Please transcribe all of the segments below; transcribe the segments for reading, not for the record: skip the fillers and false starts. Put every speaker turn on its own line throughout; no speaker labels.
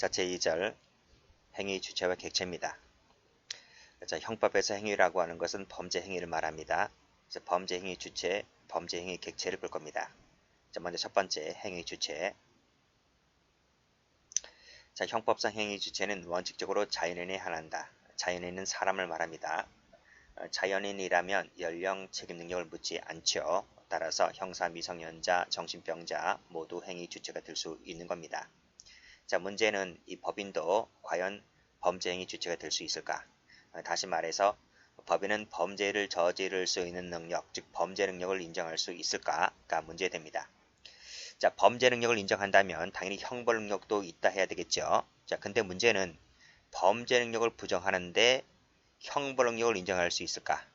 자체 2절 행위 주체와 객체입니다. 자, 형법에서 행위라고 하는 것은 범죄 행위를 말합니다. 그래서 범죄 행위 주체, 범죄 행위 객체를 볼 겁니다. 자, 먼저 첫 번째 행위 주체. 자, 형법상 행위 주체는 원칙적으로 자연인에 한한다. 자연인은 사람을 말합니다. 자연인이라면 연령, 책임 능력을 묻지 않죠. 따라서 형사, 미성년자, 정신병자 모두 행위 주체가 될 수 있는 겁니다. 자, 문제는 이 법인도 과연 범죄 행위 주체가 될 수 있을까? 다시 말해서 법인은 범죄를 저지를 수 있는 능력, 즉 범죄 능력을 인정할 수 있을까가 문제됩니다. 자, 범죄 능력을 인정한다면 당연히 형벌 능력도 있다 해야 되겠죠. 자, 근데 문제는 범죄 능력을 부정하는데 형벌 능력을 인정할 수 있을까?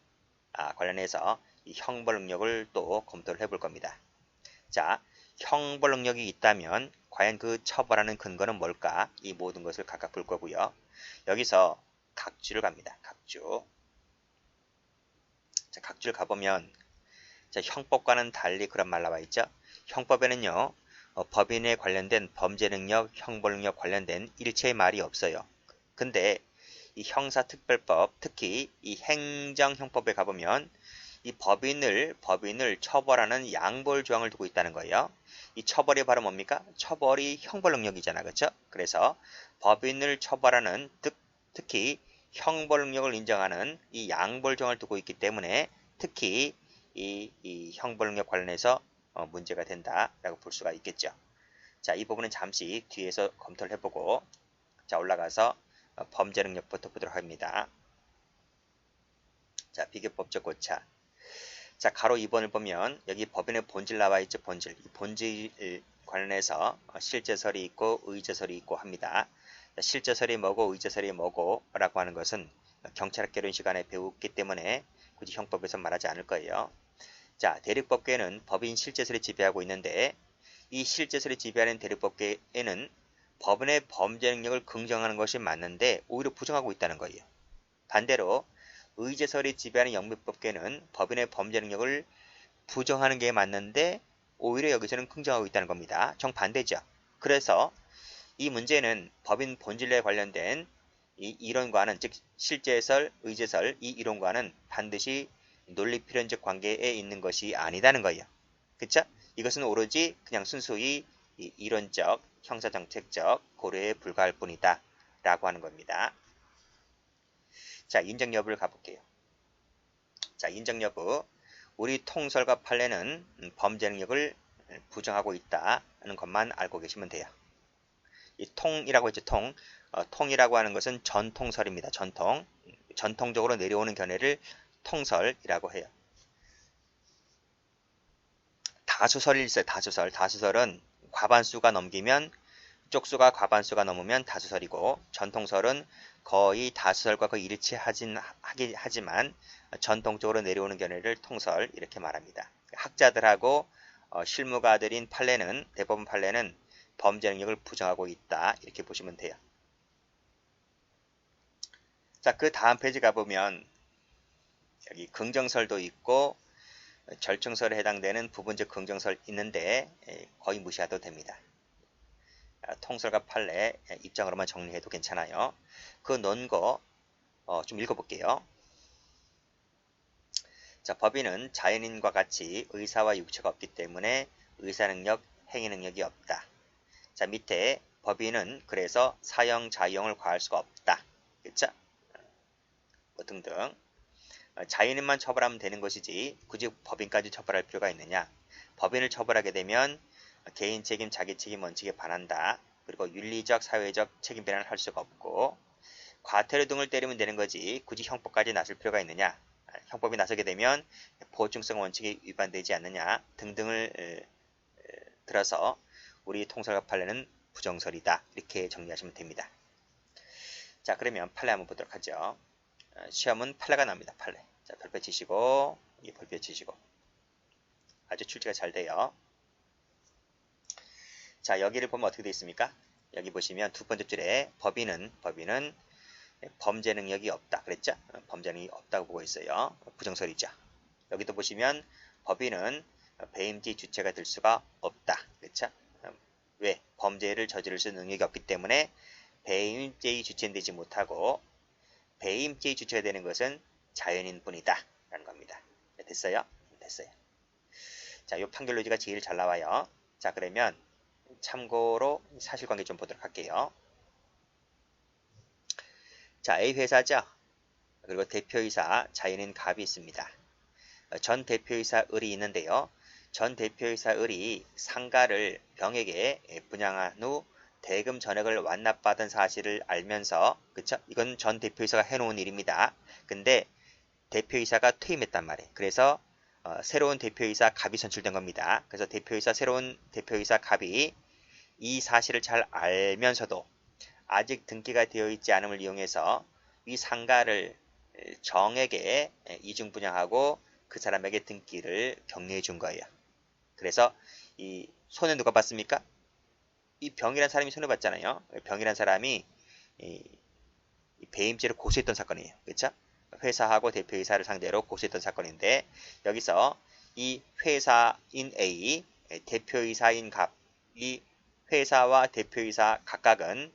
관련해서 이 형벌 능력을 또 검토를 해볼 겁니다. 자, 형벌 능력이 있다면 과연 그 처벌하는 근거는 뭘까? 이 모든 것을 각각 볼 거고요. 여기서 각주를 갑니다. 각주. 자, 각주를 가보면 자, 형법과는 달리 그런 말 나와 있죠. 형법에는요. 법인에 관련된 범죄 능력, 형벌 능력 관련된 일체의 말이 없어요. 근데 이 형사특별법, 특히 이 행정형법에 가보면 이 법인을 처벌하는 양벌 조항을 두고 있다는 거예요. 이 처벌이 바로 뭡니까? 처벌이 형벌 능력이잖아. 그렇죠? 그래서 법인을 처벌하는 특히 형벌 능력을 인정하는 이 양벌 조항을 두고 있기 때문에 특히 이 형벌 능력 관련해서 문제가 된다라고 볼 수가 있겠죠. 자, 이 부분은 잠시 뒤에서 검토를 해보고 자, 올라가서 범죄 능력부터 보도록 합니다. 자, 비교법적 고차. 자, 가로 2번을 보면 여기 법인의 본질 나와 있죠. 본질. 이 본질 관련해서 실제설이 있고 의제설이 있고 합니다. 자, 실제설이 뭐고 의제설이 뭐고 라고 하는 것은 경찰학 개론 시간에 배웠기 때문에 굳이 형법에서 말하지 않을 거예요. 자, 대립법계는 법인 실제설이 지배하고 있는데 이 실제설이 지배하는 대립법계에는 법인의 범죄 능력을 긍정하는 것이 맞는데 오히려 부정하고 있다는 거예요. 반대로 의제설이 지배하는 영미법계는 법인의 범죄 능력을 부정하는 게 맞는데 오히려 여기서는 긍정하고 있다는 겁니다. 정반대죠. 그래서 이 문제는 법인 본질에 관련된 이 이론과는 즉 실제설, 의제설 이 이론과는 반드시 논리필연적 관계에 있는 것이 아니다는 거예요. 그쵸? 이것은 오로지 그냥 순수히 이론적, 형사정책적 고려에 불과할 뿐이다 라고 하는 겁니다. 자, 인정 여부를 가볼게요. 자, 인정 여부. 우리 통설과 판례는 범죄 능력을 부정하고 있다는 것만 알고 계시면 돼요. 이 통이라고 했죠. 통이라고 하는 것은 전통설입니다. 전통적으로 내려오는 견해를 통설이라고 해요. 다수설이 있어요. 다수설은 과반수가 넘기면 쪽수가 과반수가 넘으면 다수설이고 전통설은 거의 다수설과 거의 일치하지만 전통적으로 내려오는 견해를 통설 이렇게 말합니다. 학자들하고 실무가들인 대법원 판례는 범죄 능력을 부정하고 있다 이렇게 보시면 돼요. 자, 그 다음 페이지 가보면 여기 긍정설도 있고 절충설에 해당되는 부분적 긍정설 있는데 거의 무시해도 됩니다. 통설과 판례 입장으로만 정리해도 괜찮아요. 그 논거 좀 읽어볼게요. 자, 법인은 자연인과 같이 의사와 육체가 없기 때문에 의사능력, 행위능력이 없다. 자, 밑에 법인은 그래서 사형, 자유형을 과할 수가 없다. 그렇죠? 뭐 등등. 자연인만 처벌하면 되는 것이지 굳이 법인까지 처벌할 필요가 있느냐. 법인을 처벌하게 되면 개인 책임, 자기 책임 원칙에 반한다. 그리고 윤리적, 사회적 책임 변환을 할 수가 없고 과태료 등을 때리면 되는 거지 굳이 형법까지 나설 필요가 있느냐. 형법이 나서게 되면 보충성 원칙이 위반되지 않느냐 등등을 들어서 우리 통설과 판례는 부정설이다. 이렇게 정리하시면 됩니다. 자, 그러면 판례 한번 보도록 하죠. 시험은 판례가 나옵니다. 판례. 자, 별표 치시고 별표 치시고 아주 출제가 잘 돼요. 자, 여기를 보면 어떻게 되어 있습니까? 여기 보시면 두 번째 줄에 법인은 범죄 능력이 없다. 그랬죠? 범죄 능력이 없다고 보고 있어요. 부정설이죠. 여기도 보시면 법인은 배임지 주체가 될 수가 없다. 그렇죠? 왜? 범죄를 저지를 수 있는 능력이 없기 때문에 배임죄의 주체는 되지 못하고 배임죄의 주체가 되는 것은 자연인 뿐이다 라는 겁니다. 됐어요? 됐어요. 자, 요 판결 논지가 제일 잘 나와요. 자, 그러면 참고로 사실관계 좀 보도록 할게요. 자, A 회사죠. 그리고 대표이사 자연인 갑이 있습니다. 전 대표이사 을이 있는데요. 전 대표이사 을이 상가를 병에게 분양한 후 대금 전액을 완납받은 사실을 알면서, 그쵸? 이건 전 대표이사가 해놓은 일입니다. 근데 대표이사가 퇴임했단 말이에요. 그래서 새로운 대표이사 갑이 선출된 겁니다. 그래서 새로운 대표이사 갑이 이 사실을 잘 알면서도 아직 등기가 되어 있지 않음을 이용해서 이 상가를 정에게 이중분양하고 그 사람에게 등기를 격려해 준 거예요. 그래서 이 손해 누가 봤습니까? 이 병이란 사람이 손해 봤잖아요. 병이란 사람이 이 배임죄를 고소했던 사건이에요. 그렇죠? 회사하고 대표이사를 상대로 고소했던 사건인데 여기서 이 회사인 A, 대표이사인 갑, 이 회사와 대표이사 각각은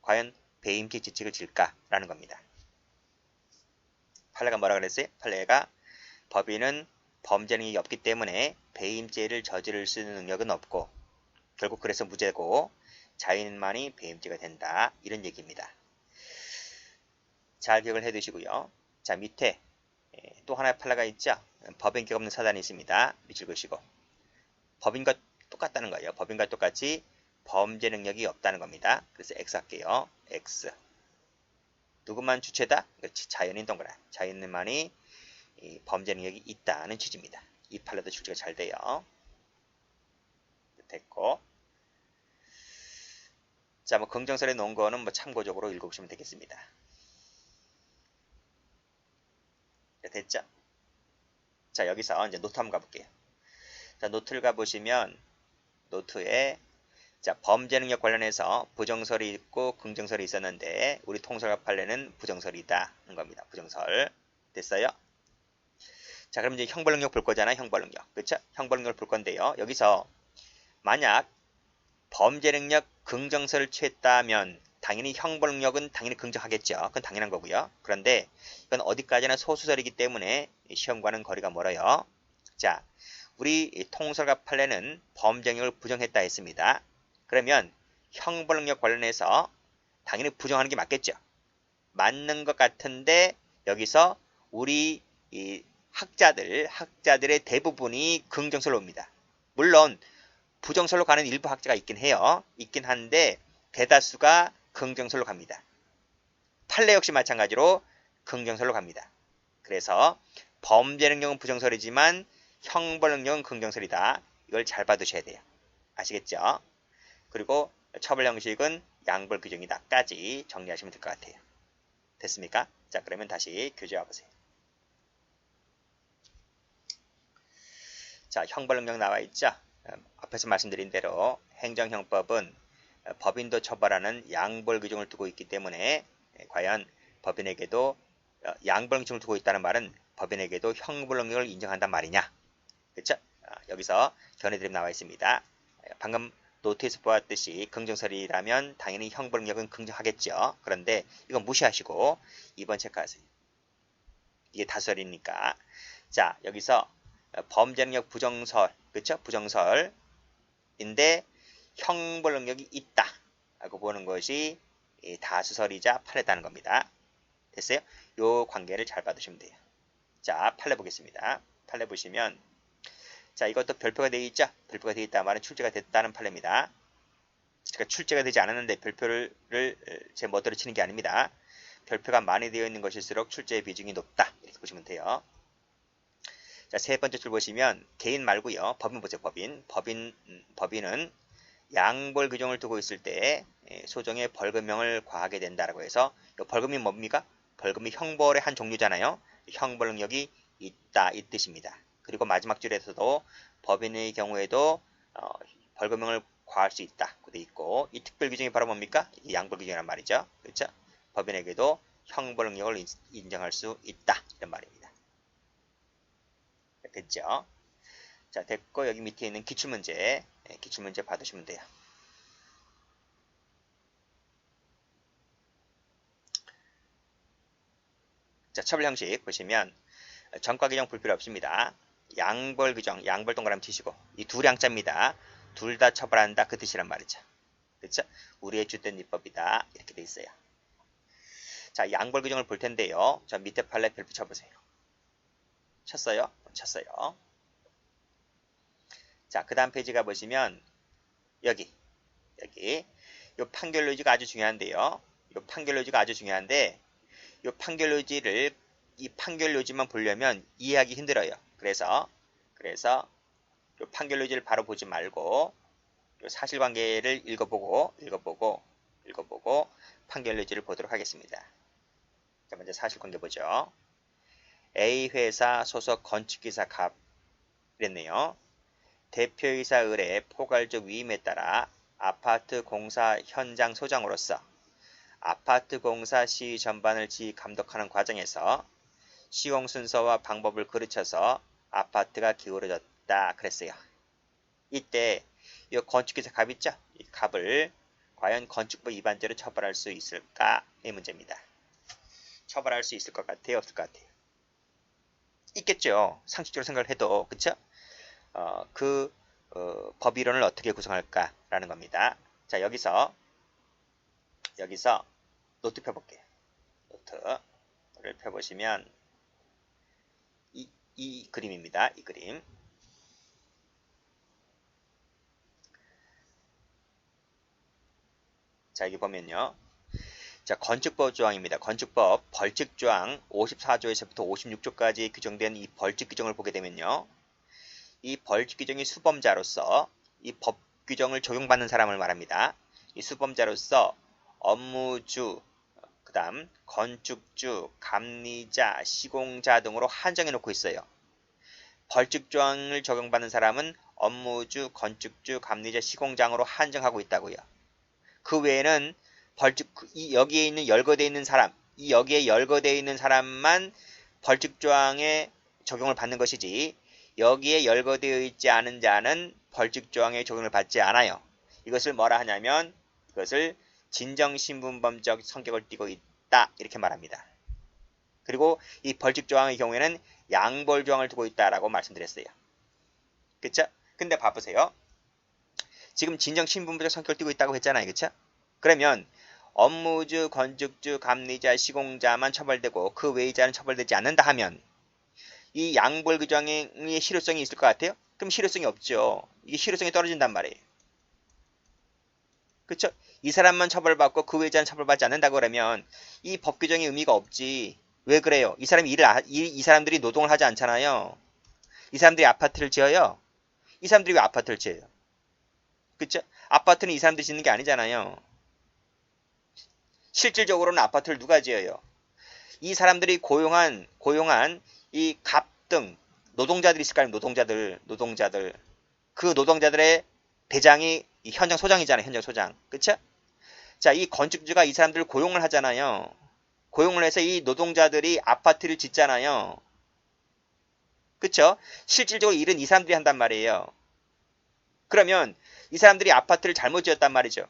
과연 배임죄 지책을 질까라는 겁니다. 판례가 뭐라 그랬어요? 판례가 법인은 범죄 능력이 없기 때문에 배임죄를 저지를 수 있는 능력은 없고 결국 그래서 무죄고 자연인만이 배임죄가 된다. 이런 얘기입니다. 잘 기억을 해두시고요. 자, 밑에 또 하나의 판례가 있죠. 법인격 없는 사단이 있습니다. 밑줄 그시고 법인과 똑같다는 거예요. 법인과 똑같이 범죄 능력이 없다는 겁니다. 그래서 X 할게요. X. 누구만 주체다? 그렇지. 자연인 동그라. 자연인만이 범죄 능력이 있다는 취지입니다. 이 판례도 출제가 잘 돼요. 됐고. 자, 뭐 긍정설에 놓은 거는 뭐 참고적으로 읽어보시면 되겠습니다. 됐죠? 자, 여기서 이제 노트 한번 가볼게요. 자, 노트를 가보시면 노트에 자, 범죄 능력 관련해서 부정설이 있고 긍정설이 있었는데 우리 통설과 판례는 부정설이다 하는 겁니다. 부정설. 됐어요? 자, 그럼 이제 형벌 능력 볼 거잖아요. 형벌 능력. 그렇죠? 형벌 능력을 볼 건데요. 여기서 만약 범죄 능력 긍정설을 취했다면 당연히 형벌 능력은 당연히 긍정하겠죠. 그건 당연한 거고요. 그런데 이건 어디까지나 소수설이기 때문에 시험과는 거리가 멀어요. 자, 우리 통설과 판례는 범죄 능력을 부정했다 했습니다. 그러면 형벌 능력 관련해서 당연히 부정하는 게 맞겠죠. 맞는 것 같은데 여기서 우리 이 학자들의 대부분이 긍정설로 옵니다. 물론 부정설로 가는 일부 학자가 있긴 해요. 있긴 한데 대다수가 긍정설로 갑니다. 판례 역시 마찬가지로 긍정설로 갑니다. 그래서 범죄 능력은 부정설이지만 형벌 능력은 긍정설이다. 이걸 잘 봐두셔야 돼요. 아시겠죠? 그리고 처벌 형식은 양벌 규정이다까지 정리하시면 될 것 같아요. 됐습니까? 자, 그러면 다시 교재 와보세요. 자, 형벌 능력 나와 있죠? 앞에서 말씀드린 대로 행정형법은 법인도 처벌하는 양벌 규정을 두고 있기 때문에 과연 법인에게도 양벌 규정을 두고 있다는 말은 법인에게도 형벌 능력을 인정한단 말이냐? 그렇죠? 여기서 견해들이 나와 있습니다. 방금 노트에서 보았듯이 긍정설이라면 당연히 형벌 능력은 긍정하겠죠. 그런데 이건 무시하시고 2번 체크하세요. 이게 다설이니까. 자, 여기서 범죄 능력 부정설, 그렇죠? 부정설인데 형벌 능력이 있다 라고 보는 것이 다수설이자 판례다는 겁니다. 됐어요? 요 관계를 잘 받으시면 돼요. 자, 판례 보겠습니다. 판례 보시면 자, 이것도 별표가 되어 있죠? 별표가 되어 있다는 말은 출제가 됐다는 판례입니다. 제가 출제가 되지 않았는데 별표를 제 멋대로 치는 게 아닙니다. 별표가 많이 되어 있는 것일수록 출제의 비중이 높다. 이렇게 보시면 돼요. 자, 세 번째 줄 보시면 개인 말고요. 법인 보세요. 법인은 양벌 규정을 두고 있을 때 소정의 벌금형을 과하게 된다라고 해서 이 벌금이 뭡니까? 벌금이 형벌의 한 종류잖아요. 형벌 능력이 있다 이 뜻입니다. 그리고 마지막 줄에서도 법인의 경우에도 벌금형을 과할 수 있다 고 돼 있고 이 특별 규정이 바로 뭡니까? 이 양벌 규정이란 말이죠. 그렇죠? 법인에게도 형벌 능력을 인정할 수 있다 이런 말입니다. 됐죠? 자, 됐고 여기 밑에 있는 기출문제 기출문제 받으시면 돼요. 자, 처벌 형식 보시면 전과 규정 볼 필요 없습니다. 양벌 규정, 양벌 동그라미 치시고 이 두 량자입니다. 둘 다 처벌한다 그 뜻이란 말이죠. 그렇죠? 우리의 주된 입법이다 이렇게 돼 있어요. 자, 양벌 규정을 볼 텐데요. 자, 밑에 판례 별표 쳐보세요. 쳤어요? 쳤어요. 자, 그 다음 페이지 가보시면 여기 요 판결 요지가 아주 중요한데요. 요 판결 요지가 아주 중요한데 요 판결 요지를 이 판결 요지만 보려면 이해하기 힘들어요. 그래서 요 판결 요지를 바로 보지 말고 요 사실관계를 읽어보고 판결 요지를 보도록 하겠습니다. 자, 먼저 사실관계 보죠. A 회사 소속 건축기사 갑 이랬네요. 대표이사 의뢰 포괄적 위임에 따라 아파트 공사 현장 소장으로서 아파트 공사 시의 전반을 지휘 감독하는 과정에서 시공 순서와 방법을 가르쳐서 아파트가 기울어졌다 그랬어요. 이때 이 건축기사 갑 있죠? 이 갑을 과연 건축법 위반죄로 처벌할 수 있을까? 이 문제입니다. 처벌할 수 있을 것 같아요? 없을 것 같아요? 있겠죠. 상식적으로 생각을 해도 그쵸? 법이론을 어떻게 구성할까라는 겁니다. 자, 여기서 노트 펴볼게요. 노트를 펴보시면 이 그림입니다. 이 그림. 자, 여기 보면요. 자, 건축법 조항입니다. 건축법 벌칙 조항 54조에서부터 56조까지 규정된 이 벌칙 규정을 보게 되면요. 이 벌칙 규정이 수범자로서 이 법 규정을 적용받는 사람을 말합니다. 이 수범자로서 업무주, 그 다음 건축주, 감리자, 시공자 등으로 한정해 놓고 있어요. 벌칙 조항을 적용받는 사람은 업무주, 건축주, 감리자, 시공장으로 한정하고 있다고요. 그 외에는 여기에 있는 열거되어 있는 사람, 여기에 열거되어 있는 사람만 벌칙 조항에 적용을 받는 것이지 여기에 열거되어 있지 않은 자는 벌칙 조항에 적용을 받지 않아요. 이것을 뭐라 하냐면 이것을 진정신분범적 성격을 띠고 있다 이렇게 말합니다. 그리고 이 벌칙 조항의 경우에는 양벌 조항을 두고 있다라고 말씀드렸어요. 그쵸? 근데 봐보세요. 지금 진정신분범적 성격을 띠고 있다고 했잖아요. 그쵸? 그러면 업무주, 건축주, 감리자, 시공자만 처벌되고 그 외의 자는 처벌되지 않는다 하면 이 양벌 규정의 실효성이 있을 것 같아요? 그럼 실효성이 없죠. 이게 실효성이 떨어진단 말이에요. 그쵸? 이 사람만 처벌받고 그 외의 자는 처벌받지 않는다 그러면 이 법 규정의 의미가 없지. 왜 그래요? 이 사람들이 노동을 하지 않잖아요. 이 사람들이 아파트를 지어요. 이 사람들이 왜 아파트를 지어요? 그쵸? 아파트는 이 사람들이 짓는 게 아니잖아요. 실질적으로는 아파트를 누가 지어요? 이 사람들이 고용한 이 갑 등 노동자들이 있을 거 아니에요. 노동자들. 그 노동자들의 대장이 이 현장 소장이잖아요. 현장 소장. 그쵸? 자, 이 건축주가 이 사람들을 고용을 하잖아요. 고용을 해서 이 노동자들이 아파트를 짓잖아요. 그쵸? 실질적으로 일은 이 사람들이 한단 말이에요. 그러면 이 사람들이 아파트를 잘못 지었단 말이죠.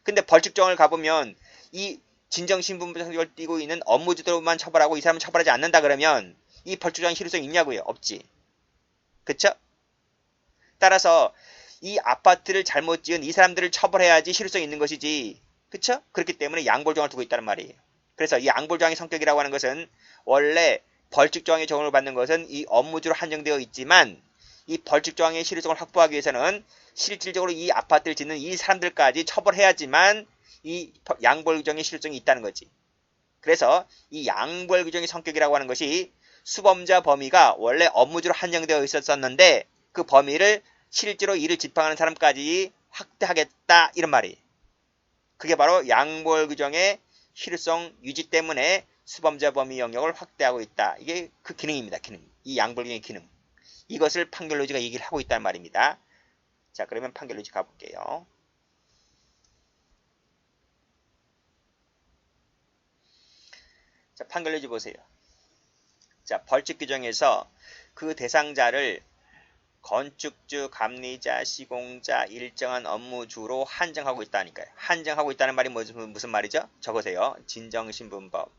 근데 벌칙정을 가보면 이 진정신분을 띠고 있는 업무주들만 처벌하고 이 사람은 처벌하지 않는다 그러면 이 벌칙정의 실효성이 있냐고요? 없지. 그쵸? 따라서 이 아파트를 잘못 지은 이 사람들을 처벌해야지 실효성이 있는 것이지. 그쵸? 그렇기 때문에 양벌조항을 두고 있다는 말이에요. 그래서 이 양벌조항의 성격이라고 하는 것은 원래 벌칙조항의 적용을 받는 것은 이 업무주로 한정되어 있지만 이 벌칙조항의 실효성을 확보하기 위해서는 실질적으로 이 아파트를 짓는 이 사람들까지 처벌해야지만 이 양벌규정의 실효성이 있다는 거지. 그래서 이 양벌규정의 성격이라고 하는 것이 수범자 범위가 원래 업무주로 한정되어 있었는데 그 범위를 실제로 이를 집행하는 사람까지 확대하겠다 이런 말이에요. 그게 바로 양벌규정의 실효성 유지 때문에 수범자 범위 영역을 확대하고 있다. 이게 그 기능입니다. 기능. 이 양벌규정의 기능. 이것을 판결로지가 얘기를 하고 있다는 말입니다. 자, 그러면 판결로지 가볼게요. 자, 판결로지 보세요. 자, 벌칙 규정에서 그 대상자를 건축주, 감리자, 시공자, 일정한 업무주로 한정하고 있다니까요. 한정하고 있다는 말이 무슨 말이죠? 적으세요. 진정신분법.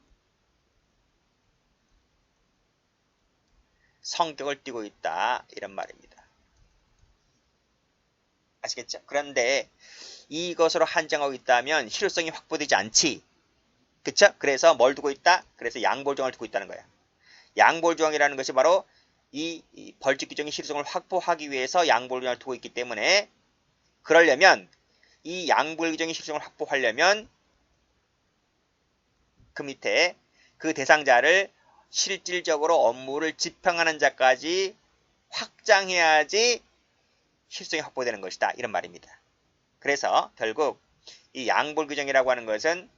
성격을 띠고 있다. 이런 말입니다. 아시겠죠? 그런데 이것으로 한정하고 있다면 실효성이 확보되지 않지. 그쵸? 그래서 뭘 두고 있다? 그래서 양보조항을 두고 있다는 거야. 양보조항이라는 것이 바로 이 벌칙 규정의 실효성을 확보하기 위해서 양보조항을 두고 있기 때문에 그러려면 이 양보 규정의 실효성을 확보하려면 그 밑에 그 대상자를 실질적으로 업무를 집행하는 자까지 확장해야지 실효성이 확보되는 것이다. 이런 말입니다. 그래서 결국 이 양보 규정이라고 하는 것은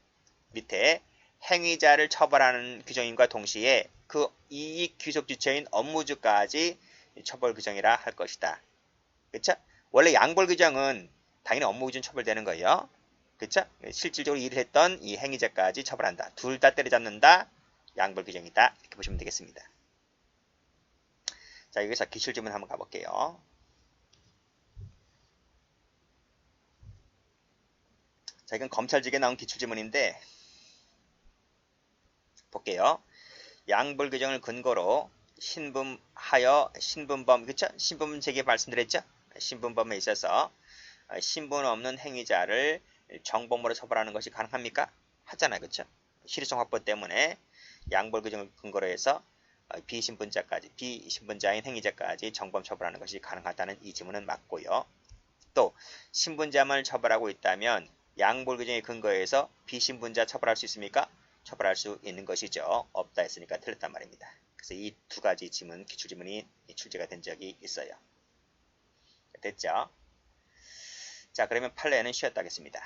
밑에 행위자를 처벌하는 규정임과 동시에 그 이익 귀속 주체인 업무주까지 처벌 규정이라 할 것이다. 그쵸? 원래 양벌 규정은 당연히 업무 기준 처벌되는 거예요. 그쵸? 실질적으로 일을 했던 이 행위자까지 처벌한다. 둘 다 때려잡는다. 양벌 규정이다. 이렇게 보시면 되겠습니다. 자, 여기서 기출질문 한번 가볼게요. 자, 이건 검찰직에 나온 기출질문인데 볼게요. 양벌 규정을 근거로 신분범, 그쵸? 신분 제기 말씀드렸죠? 신분범에 있어서 신분 없는 행위자를 정범으로 처벌하는 것이 가능합니까? 하잖아요. 그쵸? 실효성 확보 때문에 양벌 규정을 근거로 해서 비신분자인 행위자까지 정범 처벌하는 것이 가능하다는 이 지문은 맞고요. 또 신분자만 처벌하고 있다면 양벌 규정의 근거에서 비신분자 처벌할 수 있습니까? 처벌할 수 있는 것이죠. 없다 했으니까 틀렸단 말입니다. 그래서 이 두 가지 지문, 기출지문이 출제가 된 적이 있어요. 됐죠? 자, 그러면 판례는 쉬었다 하겠습니다.